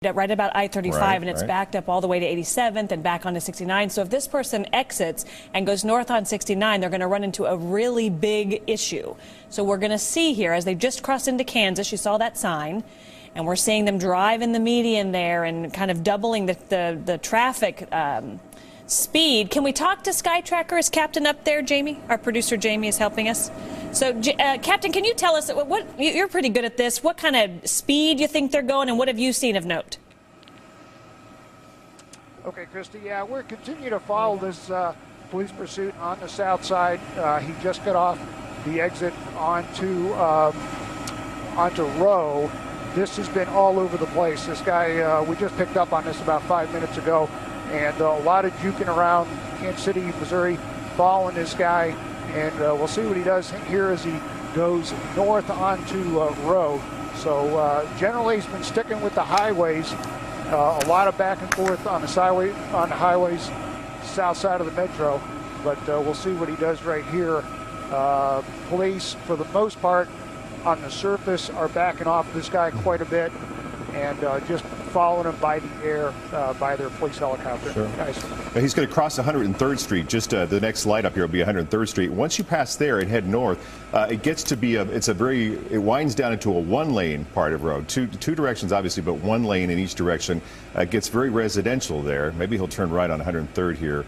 right about I-35, right, and it's right. backed up all the way to 87th and back onto 69. So if this person exits and goes north on 69, they're going to run into a really big issue. So we're going to see here, as they just crossed into Kansas, you saw that sign, and we're seeing them drive in the median there and kind of doubling the traffic speed. Can we talk to SkyTracker? Is Captain up there, Jamie? Our producer, Jamie, is helping us. So, Captain, can you tell us, you're pretty good at this, what kind of speed you think they're going, and what have you seen of note? Okay, Christy, yeah, we're continuing to follow this police pursuit on the south side. He just got off the exit onto Row. This has been all over the place. This guy, we just picked up on this about 5 minutes ago, and a lot of juking around Kansas City, Missouri, following this guy. And we'll see what he does here as he goes north onto Row. So generally he's been sticking with the highways. A lot of back and forth on the highways, south side of the metro. But we'll see what he does right here. Police, for the most part, on the surface are backing off this guy quite a bit and just following him by the air by their police helicopter. Sure. Nice. He's going to cross 103rd Street. Just the next light up here will be 103rd Street. Once you pass there and head north, it gets to be it winds down into a one-lane part of road. Two directions, obviously, but one lane in each direction. It gets very residential there. Maybe he'll turn right on 103rd here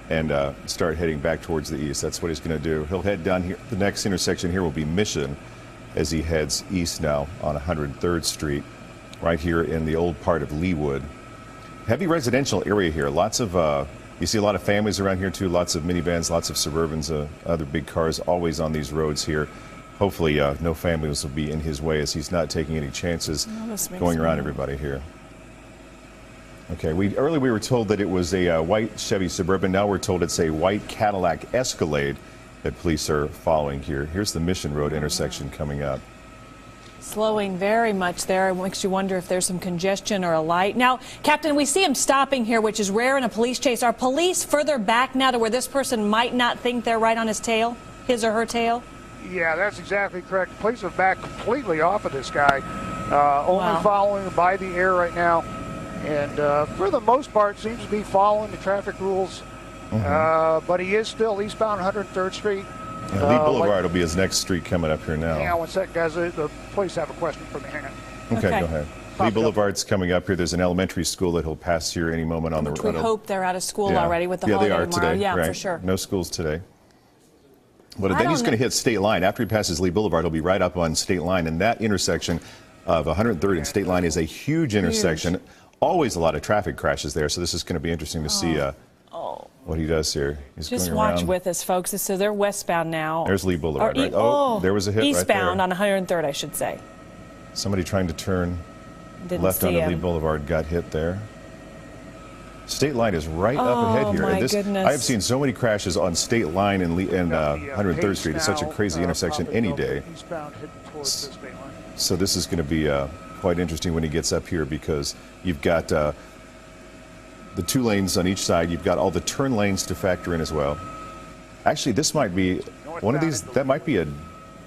and start heading back towards the east. That's what he's going to do. He'll head down here. The next intersection here will be Mission as he heads east now on 103rd Street. Right here in the old part of Leawood. Heavy residential area here. Lots of, you see a lot of families around here too, lots of minivans, lots of Suburbans, other big cars always on these roads here. Hopefully no families will be in his way as he's not taking any chances going around everybody here. Okay, earlier we were told that it was a white Chevy Suburban. Now we're told it's a white Cadillac Escalade that police are following here. Here's the Mission Road intersection coming up. Slowing very much there. It makes you wonder if there's some congestion or a light. Now, Captain, we see him stopping here, which is rare in a police chase. Are police further back now to where this person might not think they're right on his tail, his or her tail? Yeah, that's exactly correct. Police are back completely off of this guy, only following him by the air right now. And for the most part, seems to be following the traffic rules. But he is still eastbound 103rd Street. Yeah, Lee Boulevard will be his next street coming up here now. Hang on one sec, guys. The police have a question for me. Hang on. Okay, go ahead. Lee Boulevard's coming up here. There's an elementary school that he'll pass here any moment on the road. We hope they're out of school already with the holiday they are tomorrow. Today, yeah, right. for sure. No schools today. But then he's going to hit State Line. After he passes Lee Boulevard, he'll be right up on State Line. And that intersection of 103rd and State Line is a huge intersection. Always a lot of traffic crashes there. So this is going to be interesting to see what he does here. He's just going watch around. with us, folks. So they're westbound now. There's Lee Boulevard, right? There was a hit eastbound right there. on 103rd, I should say. Somebody trying to turn left onto Lee Boulevard got hit there. State Line is right up ahead here. My goodness. I have seen so many crashes on State Line and 103rd Street. It's such a crazy intersection any day. So this is going to be quite interesting when he gets up here because you've got the two lanes on each side. You've got all the turn lanes to factor in as well. Actually, this might be one of these. That might be a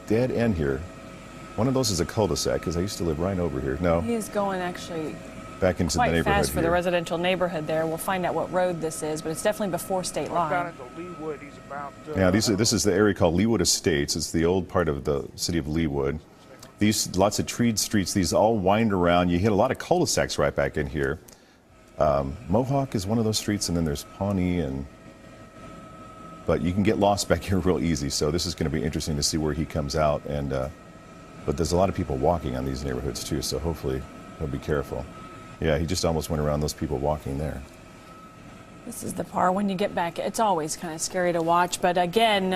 dead end here. One of those is a cul-de-sac because I used to live right over here. No, he is going actually back into the neighborhood quite fast for here. the residential neighborhood there. We'll find out what road this is, but it's definitely before State Line. Down into Leawood, he's about. Yeah, this is the area called Leawood Estates. It's the old part of the city of Leawood. These lots of treed streets. These all wind around. You hit a lot of cul-de-sacs right back in here. Mohawk is one of those streets, and then there's Pawnee, but you can get lost back here real easy. So this is going to be interesting to see where he comes out. And but there's a lot of people walking on these neighborhoods too. So hopefully he'll be careful. Yeah, he just almost went around those people walking there. This is the part when you get back. It's always kind of scary to watch. But again,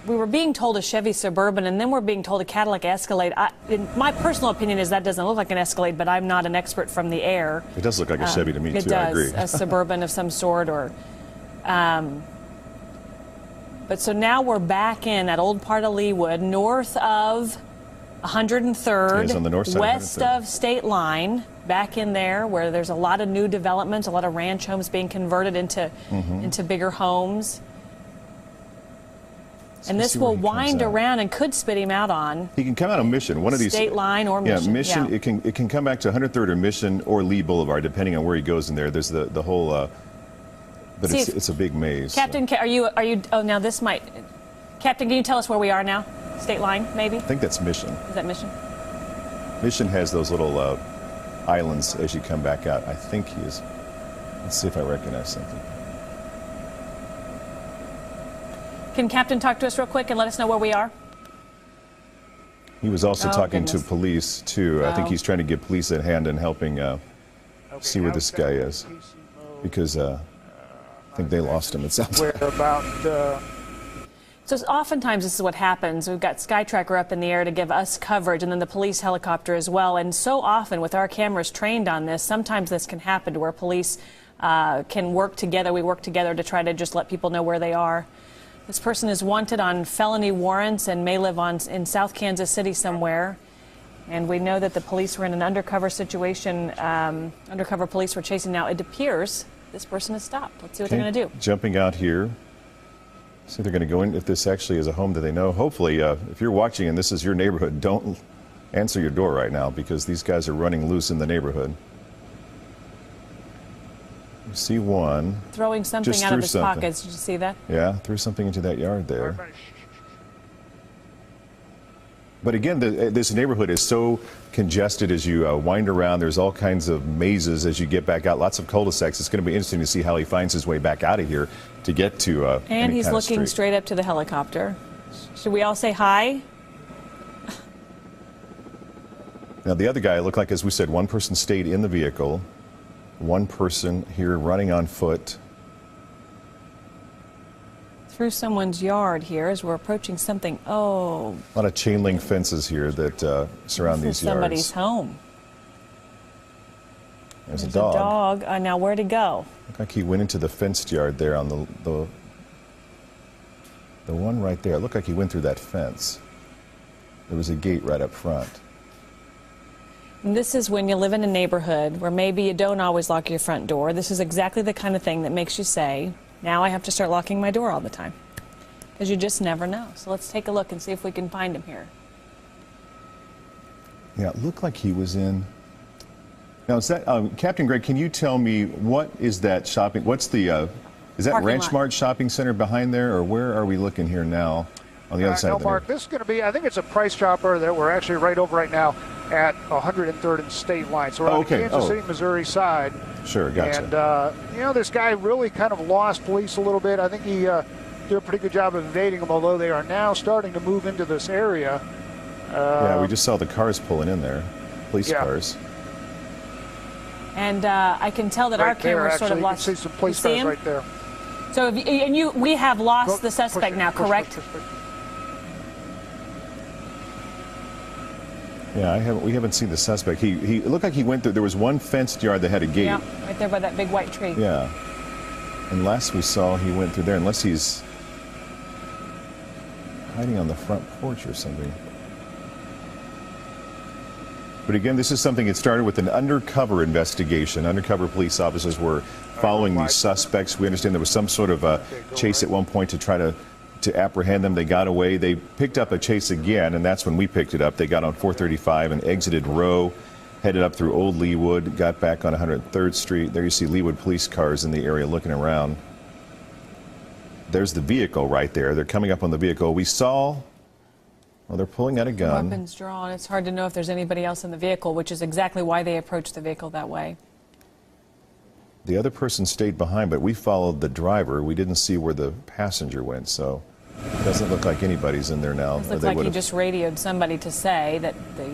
we were being told a Chevy Suburban, and then we're being told a Cadillac Escalade. My personal opinion is that doesn't look like an Escalade, but I'm not an expert from the air. It does look like a Chevy to me, too. It does, I agree. a Suburban of some sort. But so now we're back in that old part of Leawood, north of 103rd, on the north side west of State Line, back in there where there's a lot of new developments, a lot of ranch homes being converted into bigger homes. And this will wind around and could spit him out on He can come out on Mission, one of these. State Line or Mission. Yeah, Mission. Yeah. It can come back to 103rd or Mission or Lee Boulevard, depending on where he goes in there. There's the whole. But it's a big maze. Captain, are you? Oh, now this might. Captain, can you tell us where we are now? State Line, maybe? I think that's Mission. Is that Mission? Mission has those little islands as you come back out. I think he is. Let's see if I recognize something. Can Captain talk to us real quick and let us know where we are? He was also talking to police, too. I think he's trying to give police a hand in helping see where this guy is. Because I think they lost him, it sounds like. So oftentimes this is what happens. We've got Skytracker up in the air to give us coverage, and then the police helicopter as well. And so often with our cameras trained on this, sometimes this can happen to where police can work together. We work together to try to just let people know where they are. This person is wanted on felony warrants and may live in South Kansas City somewhere. And we know that the police were in an undercover situation. Undercover police were chasing. Now it appears this person has stopped. Let's see what they're going to do. Jumping out here. See, they're going to go in. If this actually is a home that they know, hopefully, if you're watching and this is your neighborhood, don't answer your door right now because these guys are running loose in the neighborhood. You see one. Throwing something out of his pockets. Did you see that? Yeah, threw something into that yard there. But again, this neighborhood is so congested as you wind around. There's all kinds of mazes as you get back out. Lots of cul-de-sacs. It's going to be interesting to see how he finds his way back out of here to get to and he's looking straight up to the helicopter. Should we all say hi? Now, the other guy looked like, as we said, one person stayed in the vehicle. One person here running on foot. Through someone's yard here as we're approaching something. Oh. A lot of chain link fences here that surround these yards. Somebody's home. There's a dog. Now, where'd he go? Looked like he went into the fenced yard there on the one right there. It looked like he went through that fence. There was a gate right up front. And this is when you live in a neighborhood where maybe you don't always lock your front door. This is exactly the kind of thing that makes you say, now I have to start locking my door all the time. Because you just never know. So let's take a look and see if we can find him here. Yeah, it looked like he was in. Now, is that, Captain Greg, can you tell me what is that shopping, what's the, is that Ranch Mart Shopping Center behind there, or where are we looking here now on the other side of the Mark, this is going to be, I think it's a Price Chopper that we're actually right over right now at 103rd and State Line. So we're on the Kansas City, Missouri side. Sure, gotcha. And, you know, this guy really kind of lost police a little bit. I think he did a pretty good job of evading them, although they are now starting to move into this area. Yeah, we just saw the cars pulling in there, police cars. And I can tell that our camera sort of lost. You can see some police cars right there. So, we have lost the suspect now, correct? Yeah, we haven't seen the suspect. He looked like he went through. There was one fenced yard that had a gate. Yeah, right there by that big white tree. Yeah. And last we saw, he went through there, unless he's hiding on the front porch or something. But again, this is something that started with an undercover investigation. Undercover police officers were following these suspects. We understand there was some sort of a chase at one point to try to apprehend them. They got away. They picked up a chase again, and that's when we picked it up. They got on 435 and exited Row, headed up through Old Leawood, got back on 103rd Street. There you see Leawood police cars in the area looking around. There's the vehicle right there. They're coming up on the vehicle. We saw, well, they're pulling out a gun. Weapons drawn. It's hard to know if there's anybody else in the vehicle, which is exactly why they approached the vehicle that way. The other person stayed behind, but we followed the driver. We didn't see where the passenger went, so it doesn't look like anybody's in there now. It looks like he just radioed somebody to say that the